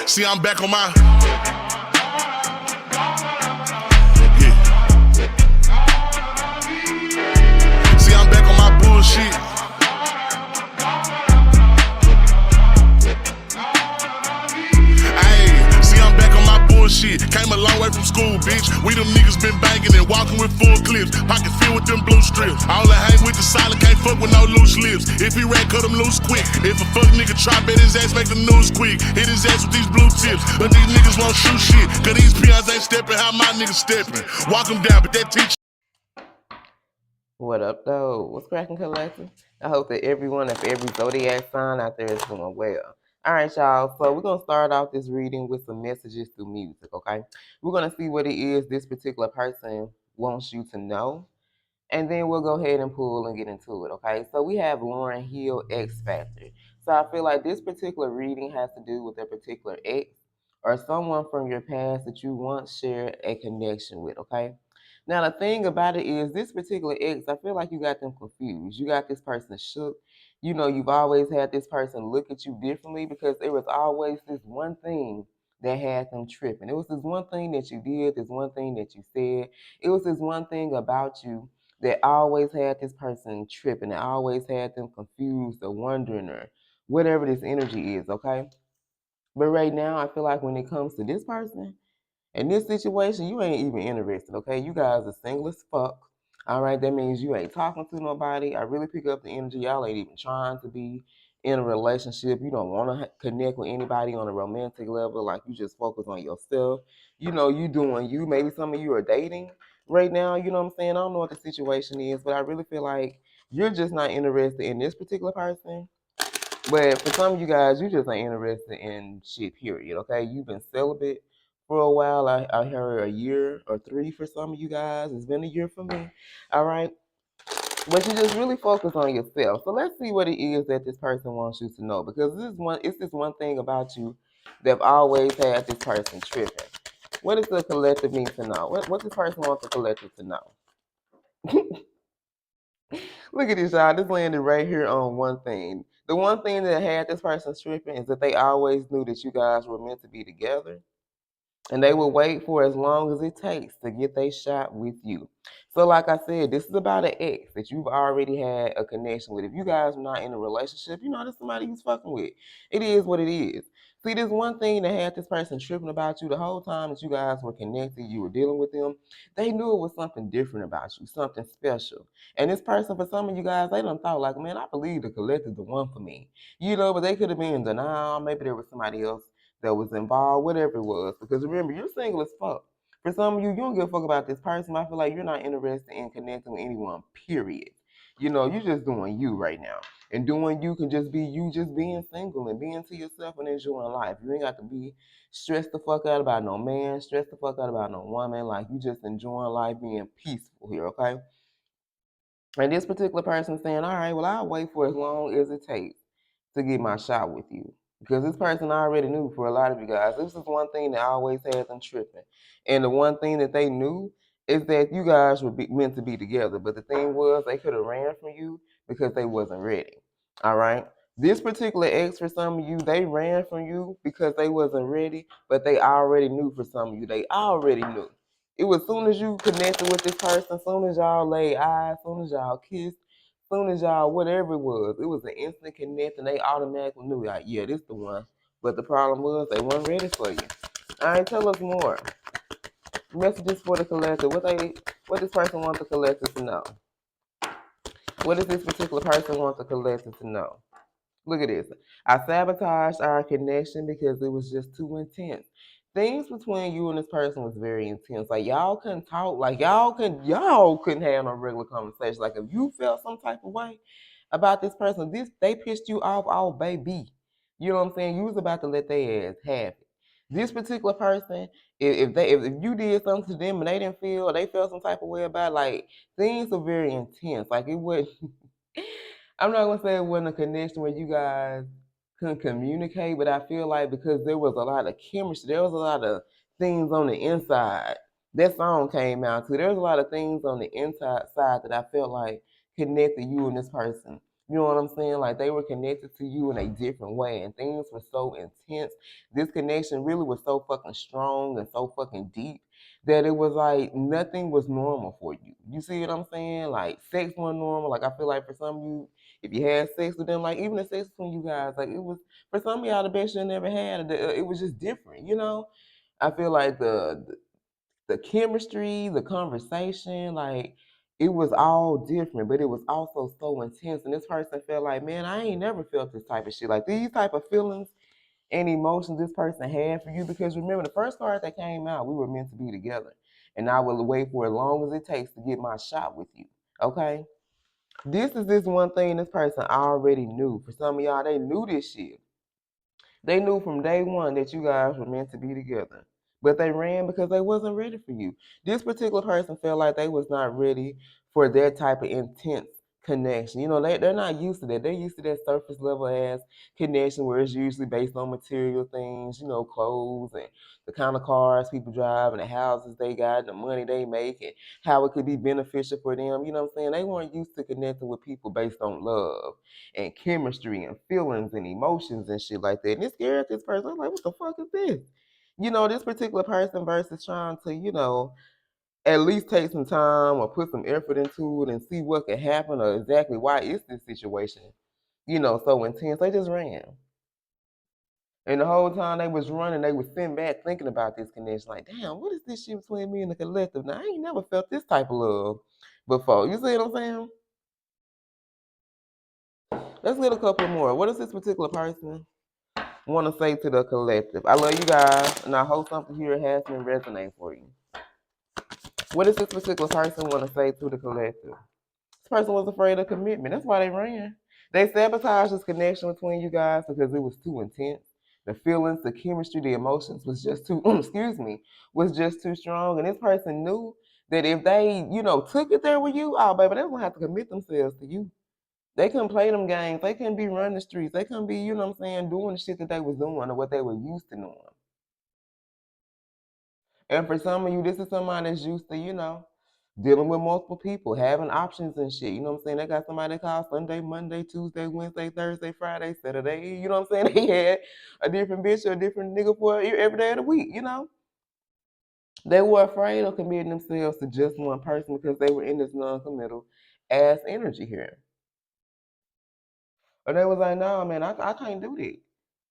See, I'm back on my... See, I'm back on my bullshit. Ayy, see, I'm back on my bullshit. Came a long way from school, bitch. We them niggas been banging and walking with full clips. Pocket filled with them blue strips. All I hang with the silent, can't fuck with no loose lips. If he ran, cut him loose quick. If a fuck nigga try, bet his ass make the news quick. Hit his ass with these blue tips. But these niggas won't shoot shit. Cause these peons ain't stepping how my niggas stepping. Walk them down, but that teacher. What up, though? What's cracking, collective? I hope that everyone of every zodiac sign out there is doing well. All right, y'all. So we're gonna start off this reading with some messages through music. Okay, we're gonna see what it is this particular person wants you to know, and then we'll go ahead and pull and get into it. Okay, so we have Lauryn Hill, X Factor. So I feel like this particular reading has to do with a particular ex or someone from your past that you once shared a connection with. Okay. Now the thing about it is, this particular ex, I feel like you got them confused. You got this person shook. You know, you've always had this person look at you differently because there was always this one thing that had them tripping. It was this one thing that you did, this one thing that you said. It was this one thing about you that always had this person tripping. That always had them confused or wondering or whatever this energy is, okay? But right now, I feel like when it comes to this person, in this situation, you ain't even interested, okay? You guys are single as fuck. All right, that means you ain't talking to nobody. I really pick up the energy. Y'all ain't even trying to be in a relationship. You don't want to connect with anybody on a romantic level. Like, you just focus on yourself. You know, you doing you. Maybe some of you are dating right now. You know what I'm saying? I don't know what the situation is, but I really feel like you're just not interested in this particular person. But for some of you guys, you just ain't interested in shit, period. Okay, you've been celibate for a while. I heard a year or three for some of you guys. It's been a year for me. All right, but you just really focus on yourself. So let's see what it is that this person wants you to know, because it's this one thing about you that always had this person tripping. What does the collective need to know? What this person wants the collective to know? Look at this, y'all. This landed right here on one thing. The one thing that had this person tripping is that they always knew that you guys were meant to be together, and they will wait for as long as it takes to get their shot with you. So, like I said, this is about an ex that you've already had a connection with. If you guys are not in a relationship, you know that's somebody you's fucking with. It is what it is. See, this one thing that had this person tripping about you the whole time that you guys were connected, you were dealing with them, they knew it was something different about you, something special. And this person, for some of you guys, they done thought like, man, I believe the collective the one for me. You know, but they could have been in denial. Maybe there was somebody else that was involved, whatever it was. Because remember, you're single as fuck. For some of you, you don't give a fuck about this person. I feel like you're not interested in connecting with anyone, period. You know, you're just doing you right now. And doing you can just be you just being single and being to yourself and enjoying life. You ain't got to be stressed the fuck out about no man, stressed the fuck out about no woman. Like, you just enjoying life, being peaceful here, okay? And this particular person saying, all right, well, I'll wait for as long as it takes to get my shot with you. Because this person already knew, for a lot of you guys, this is one thing that always had them tripping. And the one thing that they knew is that you guys were meant to be together. But the thing was, they could have ran from you because they wasn't ready. All right? This particular ex, for some of you, they ran from you because they wasn't ready, but they already knew. For some of you, they already knew. It was soon as you connected with this person, soon as y'all laid eyes, soon as y'all kissed, soon as y'all, whatever it was an instant connect, and they automatically knew, like, yeah, this the one. But the problem was they weren't ready for you. All right, tell us more. Messages for the collective. What this person wants the collective to know? What does this particular person want the collective to know? Look at this. I sabotaged our connection because it was just too intense. Things between you and this person was very intense. Like, y'all couldn't talk. Like, y'all couldn't have no regular conversation. Like, if you felt some type of way about this person, they pissed you off, oh baby. You know what I'm saying? You was about to let their ass have it. This particular person, if you did something to them and they didn't feel, or they felt some type of way about it, like, things are very intense. Like, it would I'm not gonna say it wasn't a connection where you guys couldn't communicate, but I feel like because there was a lot of chemistry, there was a lot of things on the inside. That song came out too. There was a lot of things on the inside side that I felt like connected you and this person You know what I'm saying? Like they were connected to you in a different way, and things were so intense. This connection really was so fucking strong and so fucking deep that it was like nothing was normal for you. You see what I'm saying? Like sex wasn't normal. Like I feel like for some of you, if you had sex with them, like even the sex between you guys, like it was for some of y'all the best you never had. It was just different, you know. I feel like the chemistry, the conversation, like it was all different, but it was also so intense. And this person felt like, man, I ain't never felt this type of shit. Like these type of feelings and emotions this person had for you. Because remember, the first card that came out, we were meant to be together, and I will wait for as long as it takes to get my shot with you. Okay. This one thing this person already knew. For some of y'all, they knew this shit. They knew from day one that you guys were meant to be together. But they ran because they wasn't ready for you. This particular person felt like they was not ready for that type of intense connection. You know, they're not used to that. They're used to that surface level ass connection where it's usually based on material things, you know, clothes and the kind of cars people drive and the houses they got and the money they make and how it could be beneficial for them. You know what I'm saying? They weren't used to connecting with people based on love and chemistry and feelings and emotions and shit like that. And it scared this person. I'm like, what the fuck is this? You know, this particular person versus trying to, you know, at least take some time or put some effort into it and see what could happen or exactly why is this situation, you know, so intense. They just ran. And the whole time they was running, they was sitting back thinking about this connection. Like, damn, what is this shit between me and the collective? Now, I ain't never felt this type of love before. You see what I'm saying? Let's get a couple more. What does this particular person want to say to the collective? I love you guys, and I hope something here has been resonating for you. What does this particular person want to say to the collective? This person was afraid of commitment. That's why they ran. They sabotaged this connection between you guys because it was too intense. The feelings, the chemistry, the emotions was just too, excuse me, was just too strong. And this person knew that if they, you know, took it there with you, oh, baby, they won't have to commit themselves to you. They couldn't play them games. They couldn't be running the streets. They couldn't be, you know what I'm saying, doing the shit that they was doing or what they were used to doing. And for some of you, this is somebody that's used to, you know, dealing with multiple people, having options and shit. You know what I'm saying? They got somebody they call Sunday, Monday, Tuesday, Wednesday, Thursday, Friday, Saturday. You know what I'm saying? They had a different bitch or a different nigga for every day of the week, you know? They were afraid of committing themselves to just one person because they were in this non-committal ass energy here. Or they was like, no, man, I can't do that.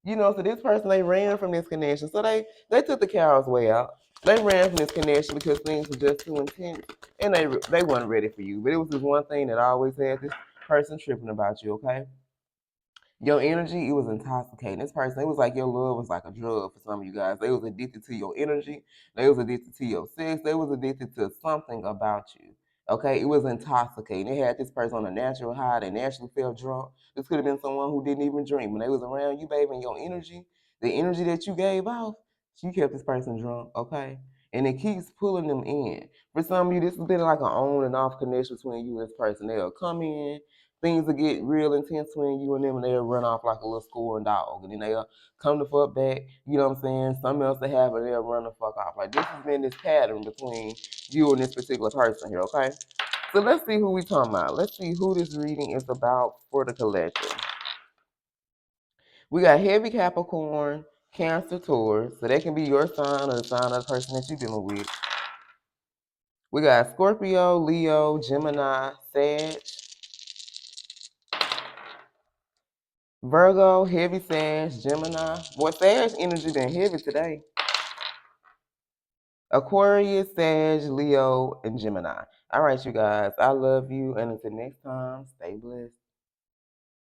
You know, so this person, they ran from this connection. So they took the coward's way out. They ran from this connection because things were just too intense. And they weren't ready for you. But it was this one thing that always had this person tripping about you, okay? Your energy, it was intoxicating. This person, it was like your love was like a drug for some of you guys. They was addicted to your energy. They was addicted to your sex. They was addicted to something about you. Okay, it was intoxicating. They had this person on a natural high. They naturally felt drunk. This could have been someone who didn't even drink. When they was around you, baby, and your energy, the energy that you gave off, you kept this person drunk. Okay, and it keeps pulling them in. For some of you, this has been like an on and off connection between you and this person. They'll come in, things will get real intense between you and them, and they'll run off like a little scoring dog, and then they'll come the fuck back. You know what I'm saying? Something else to happen, they'll run the fuck off. Like this has been this pattern between you and this particular person here. Okay, so let's see who we talking about. Let's see who this reading is about for the collective. We got heavy Capricorn, Cancer, Taurus, so that can be your sign or the sign of the person that you're dealing with. We got Scorpio, Leo, Gemini, Sag, Virgo, heavy Sag, Gemini. Boy, Sag energy been heavy today. Aquarius, Sag, Leo, and Gemini. All right, you guys. I love you. And until next time, stay blessed.